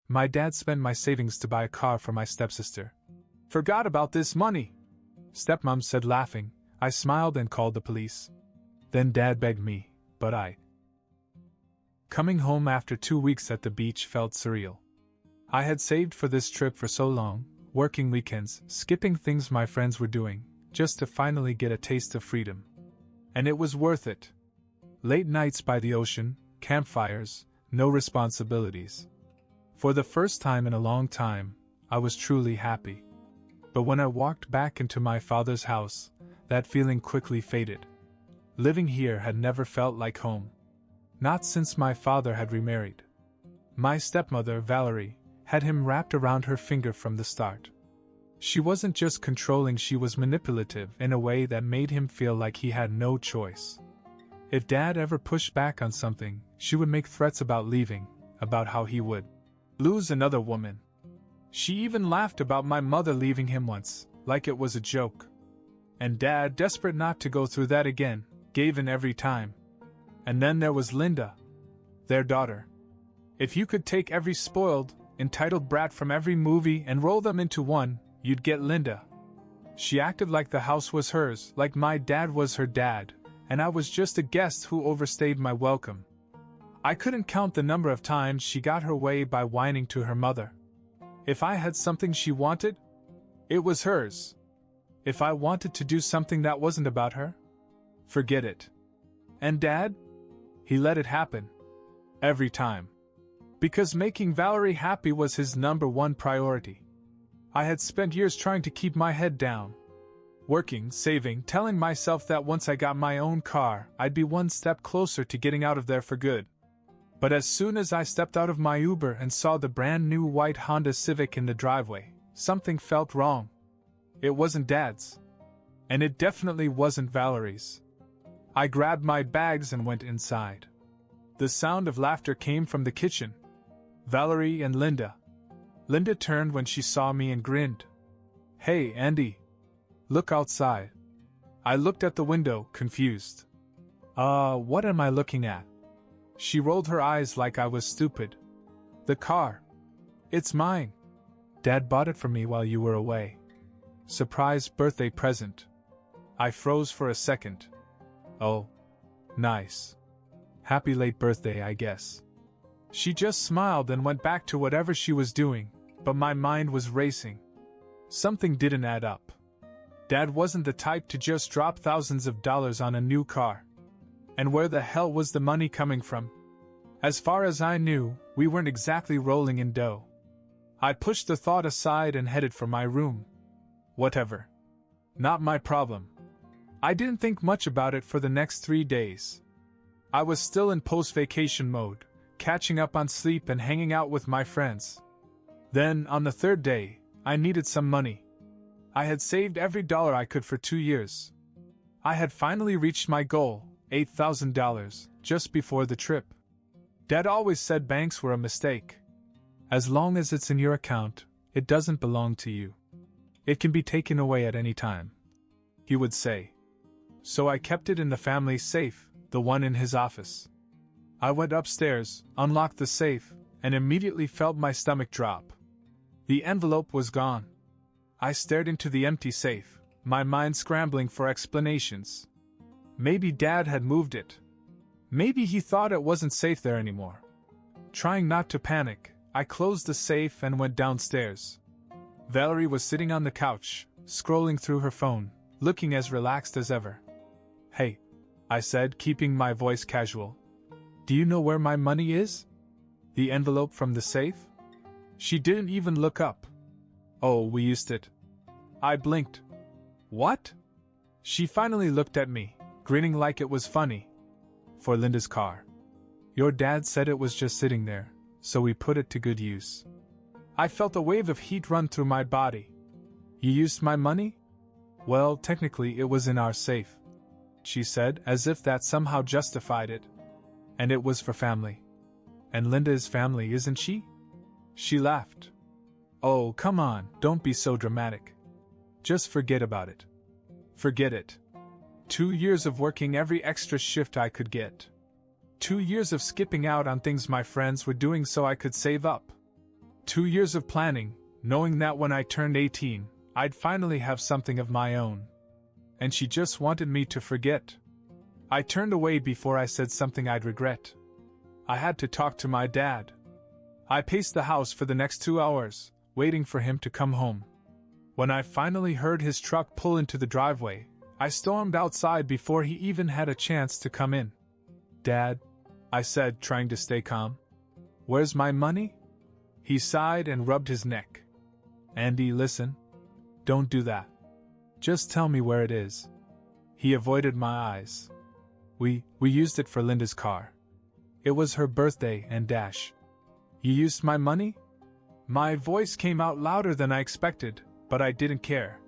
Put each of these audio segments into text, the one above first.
My dad spent my savings to buy a car for my stepsister. Forgot about this money, Stepmom said laughing. I smiled and called the police. Then Dad begged me, but Coming home after 2 weeks at the beach felt surreal. I had saved for this trip for so long, working weekends, skipping things my friends were doing, just to finally get a taste of freedom. And it was worth it. Late nights by the ocean, campfires, no responsibilities. For the first time in a long time, I was truly happy. But when I walked back into my father's house, that feeling quickly faded. Living here had never felt like home. Not since my father had remarried. My stepmother, Valerie, had him wrapped around her finger from the start. She wasn't just controlling, she was manipulative in a way that made him feel like he had no choice. If Dad ever pushed back on something, she would make threats about leaving, about how he would lose another woman. She even laughed about my mother leaving him once, like it was a joke. And Dad, desperate not to go through that again, gave in every time. And then there was Linda, their daughter. If you could take every spoiled, entitled brat from every movie and roll them into one, you'd get Linda. She acted like the house was hers, like my dad was her dad, and I was just a guest who overstayed my welcome. I couldn't count the number of times she got her way by whining to her mother. If I had something she wanted, it was hers. If I wanted to do something that wasn't about her, forget it. And Dad? He let it happen. Every time. Because making Valerie happy was his #1 priority. I had spent years trying to keep my head down. Working, saving, telling myself that once I got my own car, I'd be one step closer to getting out of there for good. But as soon as I stepped out of my Uber and saw the brand new white Honda Civic in the driveway, something felt wrong. It wasn't Dad's. And it definitely wasn't Valerie's. I grabbed my bags and went inside. The sound of laughter came from the kitchen. Valerie and Linda. Linda turned when she saw me and grinned. "Hey, Andy. Look outside." I looked at the window, confused. What am I looking at?" She rolled her eyes like I was stupid. "The car. It's mine. Dad bought it for me while you were away. Surprise birthday present." I froze for a second. "Oh. Nice. Happy late birthday, I guess." She just smiled and went back to whatever she was doing, but my mind was racing. Something didn't add up. Dad wasn't the type to just drop thousands of dollars on a new car. And where the hell was the money coming from? As far as I knew, we weren't exactly rolling in dough. I pushed the thought aside and headed for my room. Whatever. Not my problem. I didn't think much about it for the next 3 days. I was still in post-vacation mode, catching up on sleep and hanging out with my friends. Then, on the 3rd day, I needed some money. I had saved every dollar I could for 2 years. I had finally reached my goal, $8,000, just before the trip. Dad always said banks were a mistake. As long as it's in your account, it doesn't belong to you. It can be taken away at any time, he would say. So I kept it in the family safe, the one in his office. I went upstairs, unlocked the safe, and immediately felt my stomach drop. The envelope was gone. I stared into the empty safe, my mind scrambling for explanations. Maybe Dad had moved it. Maybe he thought it wasn't safe there anymore. Trying not to panic, I closed the safe and went downstairs. Valerie was sitting on the couch, scrolling through her phone, looking as relaxed as ever. "Hey," I said, keeping my voice casual. "Do you know where my money is? The envelope from the safe?" She didn't even look up. "Oh, we used it." I blinked. "What?" She finally looked at me, grinning like it was funny. "For Linda's car. Your dad said it was just sitting there, so we put it to good use." I felt a wave of heat run through my body. "You used my money?" "Well, technically it was in our safe," she said, as if that somehow justified it. "And it was for family. And Linda is family, isn't she?" She laughed. "Oh, come on, don't be so dramatic. Just forget about it." Forget it. 2 years of working every extra shift I could get. 2 years of skipping out on things my friends were doing so I could save up. 2 years of planning, knowing that when I turned 18, I'd finally have something of my own. And she just wanted me to forget. I turned away before I said something I'd regret. I had to talk to my dad. I paced the house for the next 2 hours, waiting for him to come home. When I finally heard his truck pull into the driveway, I stormed outside before he even had a chance to come in. "Dad," I said, trying to stay calm. "Where's my money?" He sighed and rubbed his neck. "Andy, listen. Don't do that. Just tell me where it is." He avoided my eyes. We used it for Linda's car. It was her birthday and dash. "You used my money?" My voice came out louder than I expected, but I didn't care.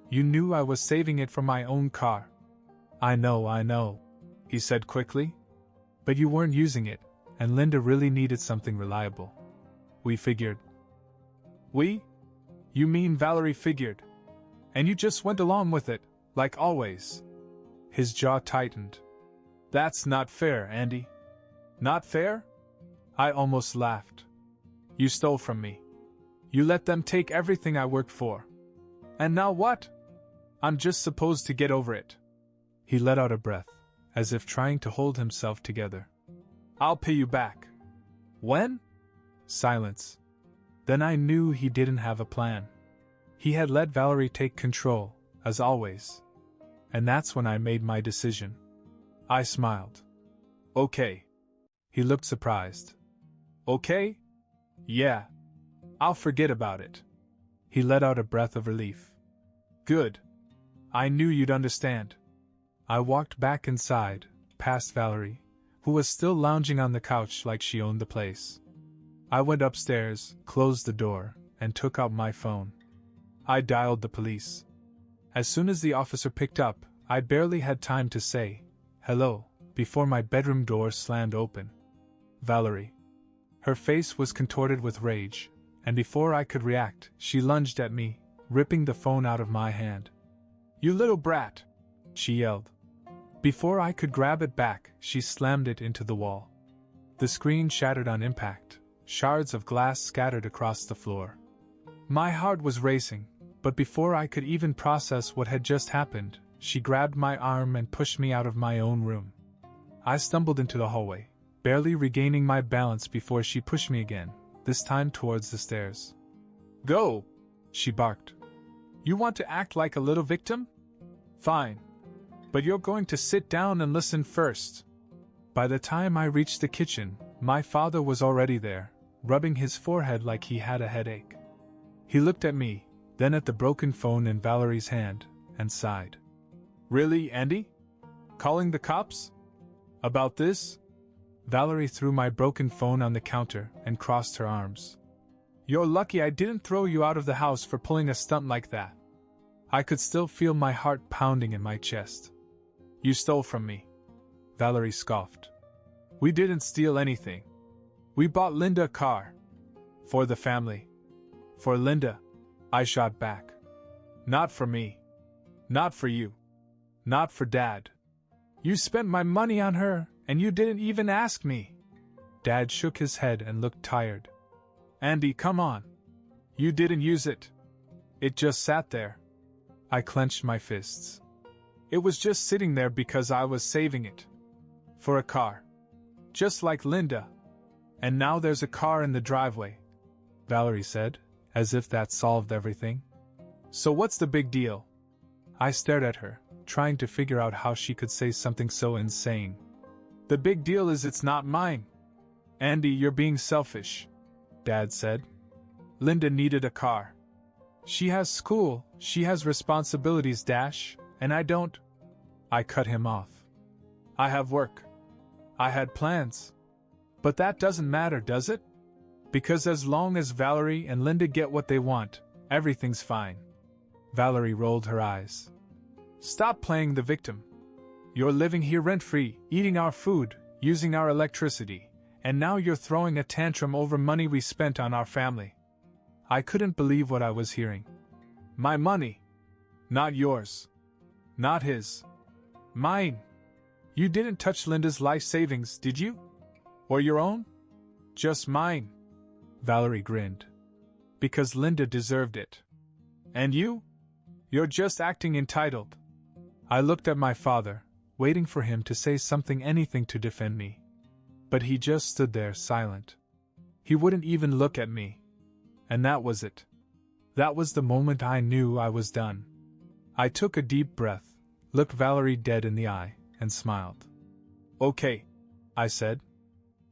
"You knew I was saving it for my own car." I know, he said quickly. "But you weren't using it, and Linda really needed something reliable. We figured." "We? You mean Valerie figured? And you just went along with it, like always?" His jaw tightened. "That's not fair, Andy." "Not fair?" I almost laughed. "You stole from me. You let them take everything I worked for. And now what? I'm just supposed to get over it." He let out a breath, as if trying to hold himself together. "I'll pay you back." "When?" Silence. Then I knew he didn't have a plan. He had let Valerie take control, as always. And that's when I made my decision. I smiled. "Okay." He looked surprised. "Okay? Yeah. I'll forget about it." He let out a breath of relief. "Good. I knew you'd understand." I walked back inside, past Valerie, who was still lounging on the couch like she owned the place. I went upstairs, closed the door, and took out my phone. I dialed the police. As soon as the officer picked up, I barely had time to say, "Hello," before my bedroom door slammed open. Valerie. Her face was contorted with rage, and before I could react, she lunged at me, ripping the phone out of my hand. "You little brat!" she yelled. Before I could grab it back, she slammed it into the wall. The screen shattered on impact, shards of glass scattered across the floor. My heart was racing, but before I could even process what had just happened, she grabbed my arm and pushed me out of my own room. I stumbled into the hallway, barely regaining my balance before she pushed me again, this time towards the stairs. "Go!" she barked. "You want to act like a little victim? Fine. But you're going to sit down and listen first." By the time I reached the kitchen, my father was already there, rubbing his forehead like he had a headache. He looked at me, then at the broken phone in Valerie's hand, and sighed. "Really, Andy? Calling the cops? About this?" Valerie threw my broken phone on the counter and crossed her arms. "You're lucky I didn't throw you out of the house for pulling a stunt like that." I could still feel my heart pounding in my chest. "You stole from me," Valerie scoffed. "We didn't steal anything. We bought Linda a car. For the family." "For Linda," I shot back. "Not for me. Not for you. Not for Dad. You spent my money on her, and you didn't even ask me." Dad shook his head and looked tired. "Andy, come on. You didn't use it. It just sat there." I clenched my fists. "It was just sitting there because I was saving it. For a car. Just like Linda. And now there's a car in the driveway," Valerie said, as if that solved everything. "So what's the big deal?" I stared at her, trying to figure out how she could say something so insane. "The big deal is it's not mine." "Andy, you're being selfish," Dad said. "Linda needed a car. She has school, she has responsibilities, and I don't." I cut him off. "I have work. I had plans. But that doesn't matter, does it? Because as long as Valerie and Linda get what they want, everything's fine." Valerie rolled her eyes. "Stop playing the victim. You're living here rent-free, eating our food, using our electricity, and now you're throwing a tantrum over money we spent on our family." I couldn't believe what I was hearing. "My money. Not yours. Not his. Mine. You didn't touch Linda's life savings, did you? Or your own?" "Just mine." Valerie grinned. Because Linda deserved it. And you? You're just acting entitled. I looked at my father, waiting for him to say something, anything to defend me. But he just stood there silent. He wouldn't even look at me. And that was it. That was the moment I knew I was done. I took a deep breath, looked Valerie dead in the eye, and smiled. Okay, I said.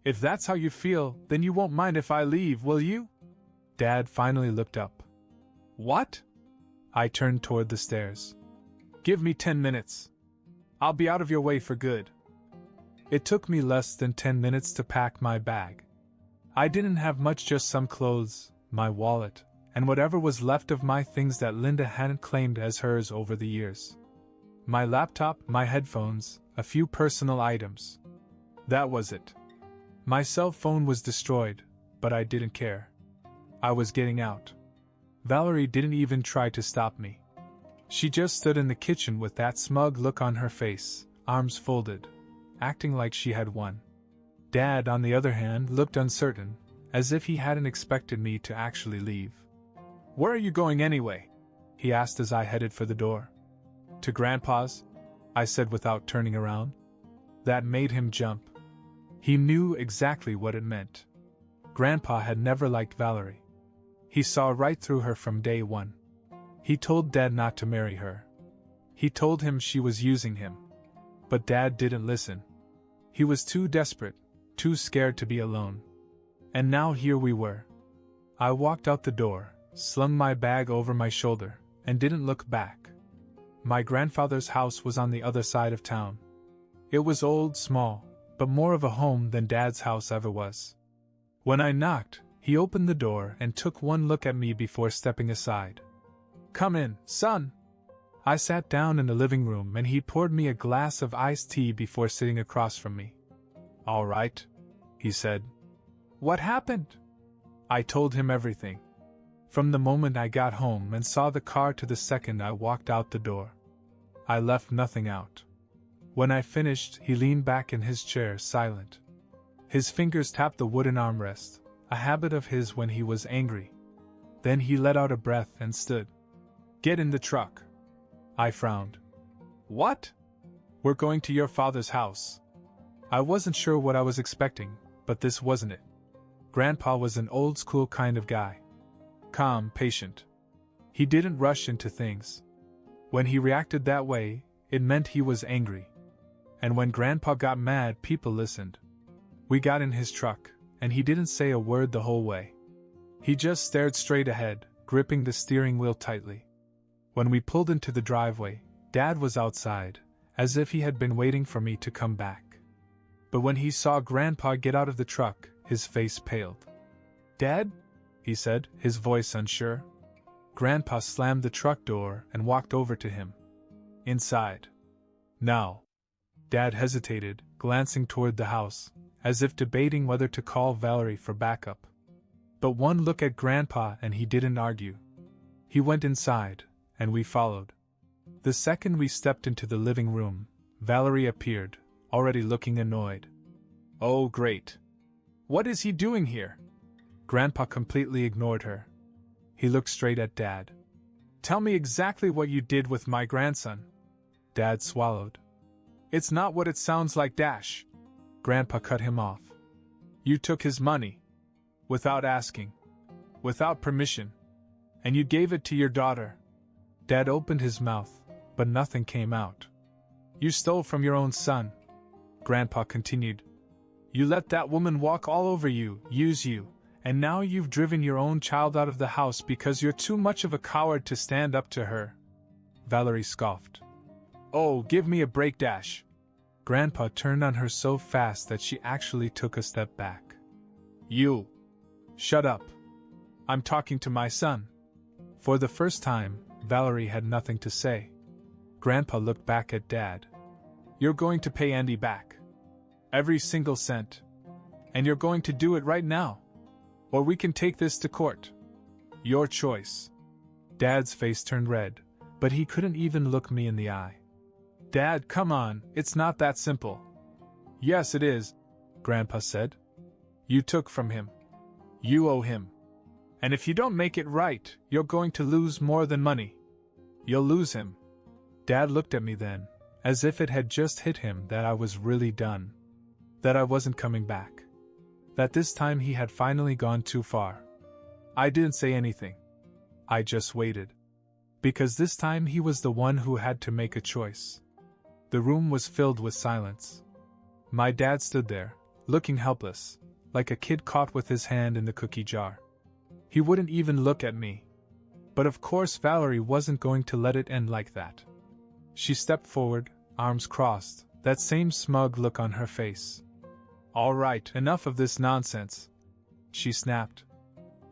If that's how you feel, then you won't mind if I leave, will you? Dad finally looked up. What? I turned toward the stairs. Give me 10 minutes. I'll be out of your way for good. It took me less than 10 minutes to pack my bag. I didn't have much, just some clothes, my wallet, and whatever was left of my things that Linda hadn't claimed as hers over the years. My laptop, my headphones, a few personal items. That was it. My cell phone was destroyed, but I didn't care. I was getting out. Valerie didn't even try to stop me. She just stood in the kitchen with that smug look on her face, arms folded, acting like she had won. Dad, on the other hand, looked uncertain, as if he hadn't expected me to actually leave. Where are you going anyway? He asked as I headed for the door. To Grandpa's, I said without turning around. That made him jump. He knew exactly what it meant. Grandpa had never liked Valerie. He saw right through her from day one. He told Dad not to marry her. He told him she was using him. But Dad didn't listen. He was too desperate, too scared to be alone. And now here we were. I walked out the door, slung my bag over my shoulder, and didn't look back. My grandfather's house was on the other side of town. It was old, small, but more of a home than Dad's house ever was. When I knocked, he opened the door and took one look at me before stepping aside. Come in, son. I sat down in the living room and he poured me a glass of iced tea before sitting across from me. All right, he said. What happened? I told him everything. From the moment I got home and saw the car to the second I walked out the door. I left nothing out. When I finished, he leaned back in his chair, silent. His fingers tapped the wooden armrest, a habit of his when he was angry. Then he let out a breath and stood. Get in the truck. I frowned. What? We're going to your father's house. I wasn't sure what I was expecting, but this wasn't it. Grandpa was an old-school kind of guy. Calm, patient. He didn't rush into things. When he reacted that way, it meant he was angry. And when Grandpa got mad, people listened. We got in his truck, and he didn't say a word the whole way. He just stared straight ahead, gripping the steering wheel tightly. When we pulled into the driveway, Dad was outside, as if he had been waiting for me to come back. But when he saw Grandpa get out of the truck, his face paled. Dad? He said, his voice unsure. Grandpa slammed the truck door and walked over to him. Inside. Now. Dad hesitated, glancing toward the house, as if debating whether to call Valerie for backup. But one look at Grandpa and he didn't argue. He went inside, and we followed. The second we stepped into the living room, Valerie appeared, already looking annoyed. Oh, great. What is he doing here? Grandpa completely ignored her. He looked straight at Dad. Tell me exactly what you did with my grandson. Dad swallowed. It's not what it sounds like, Dash. Grandpa cut him off. You took his money. Without asking. Without permission. And you gave it to your daughter. Dad opened his mouth, but nothing came out. You stole from your own son. Grandpa continued. You let that woman walk all over you, use you, and now you've driven your own child out of the house because you're too much of a coward to stand up to her. Valerie scoffed. Oh, give me a break, Dash. Grandpa turned on her so fast that she actually took a step back. You. Shut up. I'm talking to my son. For the first time, Valerie had nothing to say. Grandpa looked back at Dad. You're going to pay Andy back. Every single cent. And you're going to do it right now. Or we can take this to court. Your choice. Dad's face turned red, but he couldn't even look me in the eye. Dad, come on, it's not that simple. Yes, it is, Grandpa said. You took from him. You owe him. And if you don't make it right, you're going to lose more than money. You'll lose him. Dad looked at me then, as if it had just hit him that I was really done. That I wasn't coming back. That this time he had finally gone too far. I didn't say anything. I just waited. Because this time he was the one who had to make a choice. The room was filled with silence. My dad stood there, looking helpless, like a kid caught with his hand in the cookie jar. He wouldn't even look at me. But of course Valerie wasn't going to let it end like that. She stepped forward, arms crossed, that same smug look on her face. "All right, enough of this nonsense," she snapped.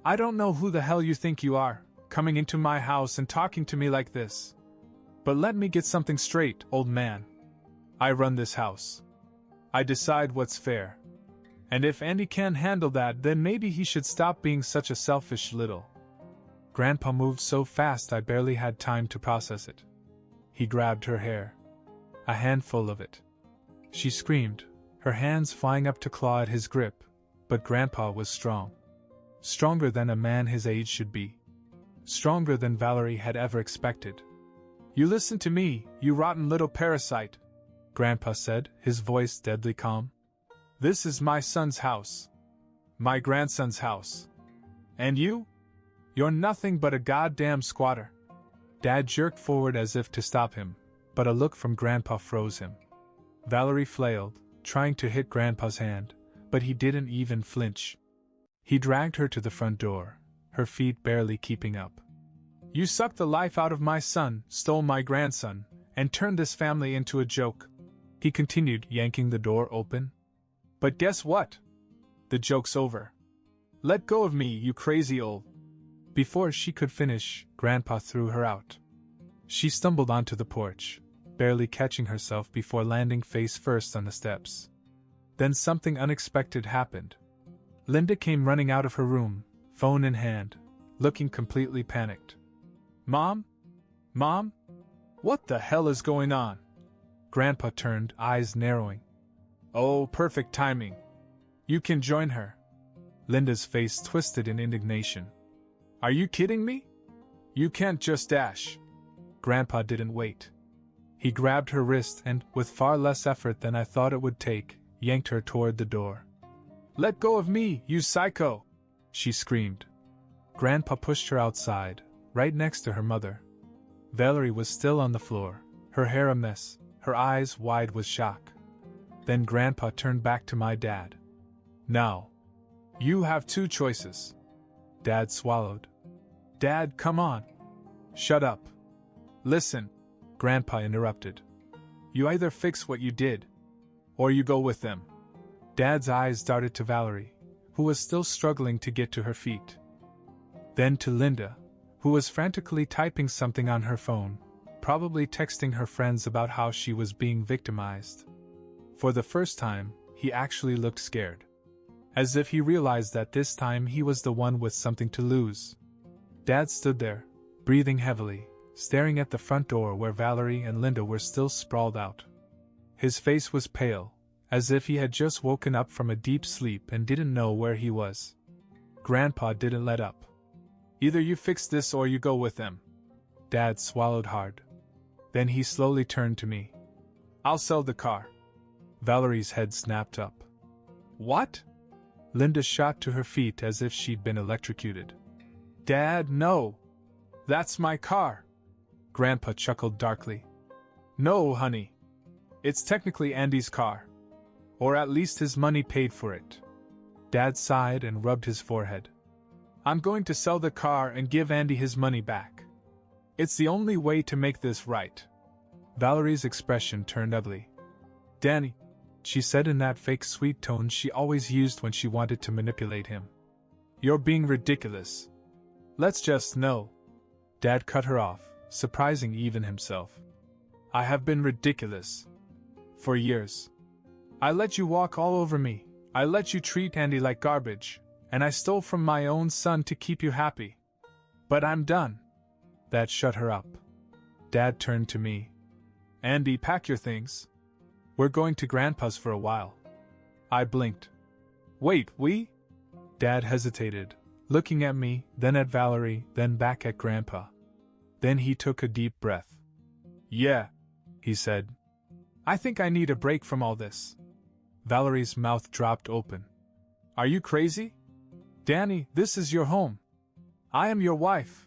"I don't know who the hell you think you are, coming into my house and talking to me like this. But let me get something straight, old man. I run this house. I decide what's fair. And if Andy can't handle that, then maybe he should stop being such a selfish little..." Grandpa moved so fast I barely had time to process it. He grabbed her hair. A handful of it. She screamed, her hands flying up to claw at his grip, but Grandpa was strong. Stronger than a man his age should be. Stronger than Valerie had ever expected. "You listen to me, you rotten little parasite," Grandpa said, his voice deadly calm. "This is my son's house. My grandson's house. And you? You're nothing but a goddamn squatter." Dad jerked forward as if to stop him, but a look from Grandpa froze him. Valerie flailed, trying to hit Grandpa's hand, but he didn't even flinch. He dragged her to the front door, her feet barely keeping up. "You sucked the life out of my son, stole my grandson, and turned this family into a joke," he continued, yanking the door open. "But guess what? The joke's over. Let go of me, you crazy old..." Before she could finish, Grandpa threw her out. She stumbled onto the porch, barely catching herself before landing face first on the steps. Then something unexpected happened. Linda came running out of her room, phone in hand, looking completely panicked. "Mom? Mom? What the hell is going on?" Grandpa turned, eyes narrowing. "Oh, perfect timing. You can join her." Linda's face twisted in indignation. "Are you kidding me? You can't just dash." Grandpa didn't wait. He grabbed her wrist and, with far less effort than I thought it would take, yanked her toward the door. "Let go of me, you psycho!" she screamed. Grandpa pushed her outside, right next to her mother. Valerie was still on the floor, her hair a mess, her eyes wide with shock. Then Grandpa turned back to my dad. "Now, you have two choices." Dad swallowed. "Dad, come on." "Shut up. Listen," Grandpa interrupted. "You either fix what you did, or you go with them." Dad's eyes darted to Valerie, who was still struggling to get to her feet. Then to Linda, who was frantically typing something on her phone, probably texting her friends about how she was being victimized. For the first time, he actually looked scared. As if he realized that this time he was the one with something to lose. Dad stood there, breathing heavily, staring at the front door where Valerie and Linda were still sprawled out. His face was pale, as if he had just woken up from a deep sleep and didn't know where he was. Grandpa didn't let up. "Either you fix this or you go with them." Dad swallowed hard. Then he slowly turned to me. "I'll sell the car." Valerie's head snapped up. "What?" Linda shot to her feet as if she'd been electrocuted. "Dad, no! That's my car!" Grandpa chuckled darkly. "No, honey. It's technically Andy's car. Or at least his money paid for it." Dad sighed and rubbed his forehead. "I'm going to sell the car and give Andy his money back. It's the only way to make this right." Valerie's expression turned ugly. "Danny," she said in that fake sweet tone she always used when she wanted to manipulate him. "You're being ridiculous. Let's just know." Dad cut her off, surprising even himself. "I have been ridiculous. For years. I let you walk all over me, I let you treat Andy like garbage, and I stole from my own son to keep you happy. But I'm done." That shut her up. Dad turned to me. "Andy, pack your things. We're going to Grandpa's for a while." I blinked. "Wait, we?" Dad hesitated, looking at me, then at Valerie, then back at Grandpa. Then he took a deep breath. "Yeah," he said. "I think I need a break from all this." Valerie's mouth dropped open. "Are you crazy? Danny, this is your home. I am your wife.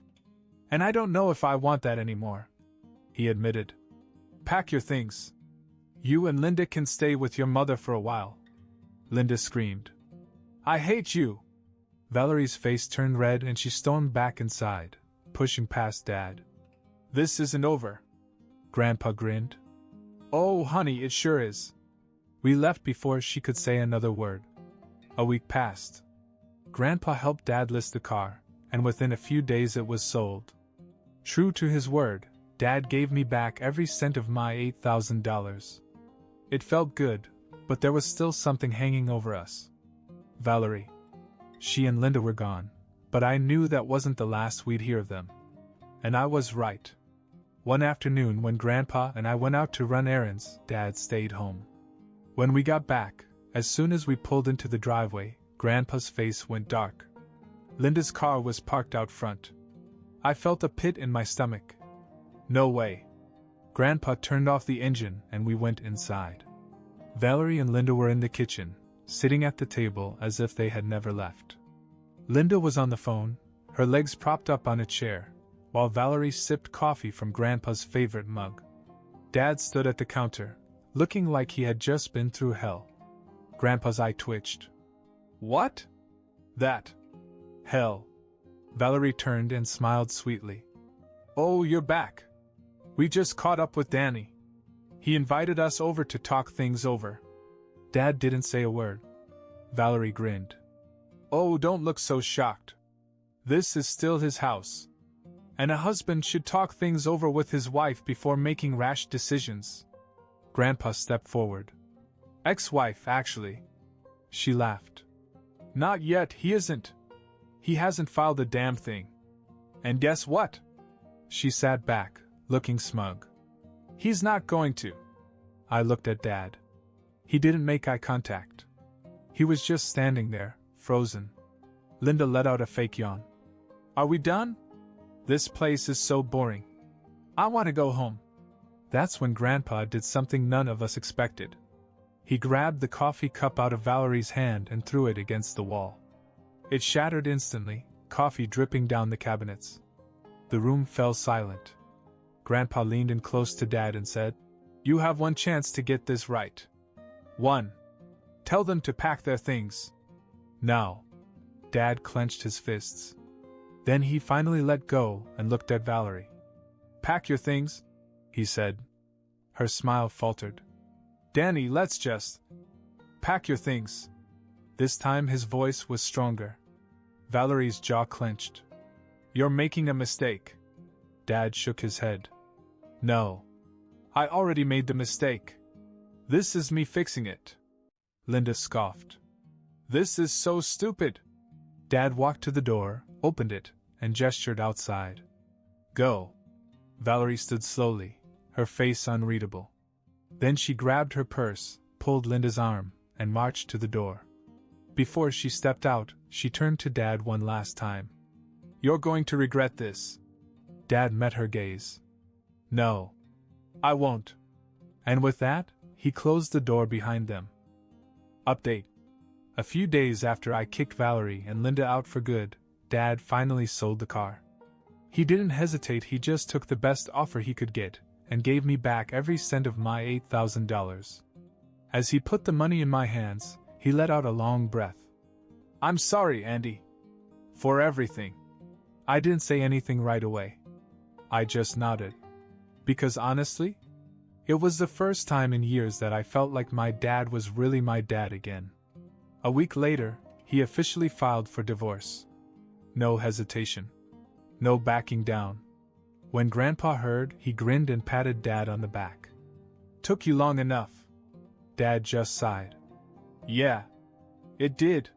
And I don't know if I want that anymore," he admitted. "Pack your things. You and Linda can stay with your mother for a while." Linda screamed. "I hate you!" Valerie's face turned red and she stormed back inside, pushing past Dad. "This isn't over." Grandpa grinned. "Oh, honey, it sure is." We left before she could say another word. A week passed. Grandpa helped Dad list the car, and within a few days it was sold. True to his word, Dad gave me back every cent of my $8,000. It felt good, but there was still something hanging over us. Valerie. She and Linda were gone, but I knew that wasn't the last we'd hear of them. And I was right. One afternoon when Grandpa and I went out to run errands, Dad stayed home. When we got back, as soon as we pulled into the driveway, Grandpa's face went dark. Linda's car was parked out front. I felt a pit in my stomach. No way. Grandpa turned off the engine and we went inside. Valerie and Linda were in the kitchen, sitting at the table as if they had never left. Linda was on the phone, her legs propped up on a chair, while Valerie sipped coffee from Grandpa's favorite mug. Dad stood at the counter, looking like he had just been through hell. Grandpa's eye twitched. "What?" "That. Hell." Valerie turned and smiled sweetly. "Oh, you're back. We just caught up with Danny. He invited us over to talk things over." Dad didn't say a word. Valerie grinned. "Oh, don't look so shocked. This is still his house. And a husband should talk things over with his wife before making rash decisions." Grandpa stepped forward. "Ex-wife, actually." She laughed. "Not yet, he isn't. He hasn't filed a damn thing. And guess what?" She sat back, looking smug. "He's not going to." I looked at Dad. He didn't make eye contact. He was just standing there, frozen. Linda let out a fake yawn. "Are we done? This place is so boring. I want to go home." That's when Grandpa did something none of us expected. He grabbed the coffee cup out of Valerie's hand and threw it against the wall. It shattered instantly, coffee dripping down the cabinets. The room fell silent. Grandpa leaned in close to Dad and said, "You have one chance to get this right. 1. Tell them to pack their things. Now." Dad clenched his fists. Then he finally let go and looked at Valerie. "Pack your things," he said. Her smile faltered. "Danny, let's just pack your things." This time his voice was stronger. Valerie's jaw clenched. "You're making a mistake." Dad shook his head. "No. I already made the mistake. This is me fixing it." Linda scoffed. "This is so stupid." Dad walked to the door, opened it, and gestured outside. "Go." Valerie stood slowly, her face unreadable. Then she grabbed her purse, pulled Linda's arm, and marched to the door. Before she stepped out, she turned to Dad one last time. "You're going to regret this." Dad met her gaze. "No. I won't." And with that, he closed the door behind them. Update. A few days after I kicked Valerie and Linda out for good, Dad finally sold the car. He didn't hesitate, he just took the best offer he could get, and gave me back every cent of my $8,000. As he put the money in my hands, he let out a long breath. "I'm sorry, Andy. For everything." I didn't say anything right away. I just nodded. Because honestly, it was the first time in years that I felt like my dad was really my dad again. A week later, he officially filed for divorce. No hesitation. No backing down. When Grandpa heard, he grinned and patted Dad on the back. "Took you long enough." Dad just sighed. "Yeah. It did."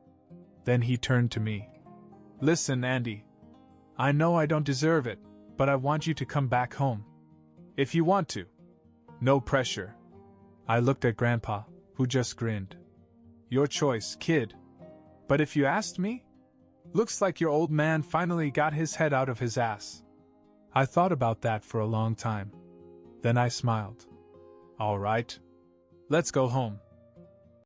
Then he turned to me. "Listen, Andy. I know I don't deserve it, but I want you to come back home. If you want to. No pressure." I looked at Grandpa, who just grinned. "Your choice, kid. But if you asked me?" Looks like your old man finally got his head out of his ass. I thought about that for a long time. Then I smiled. All right. Let's go home.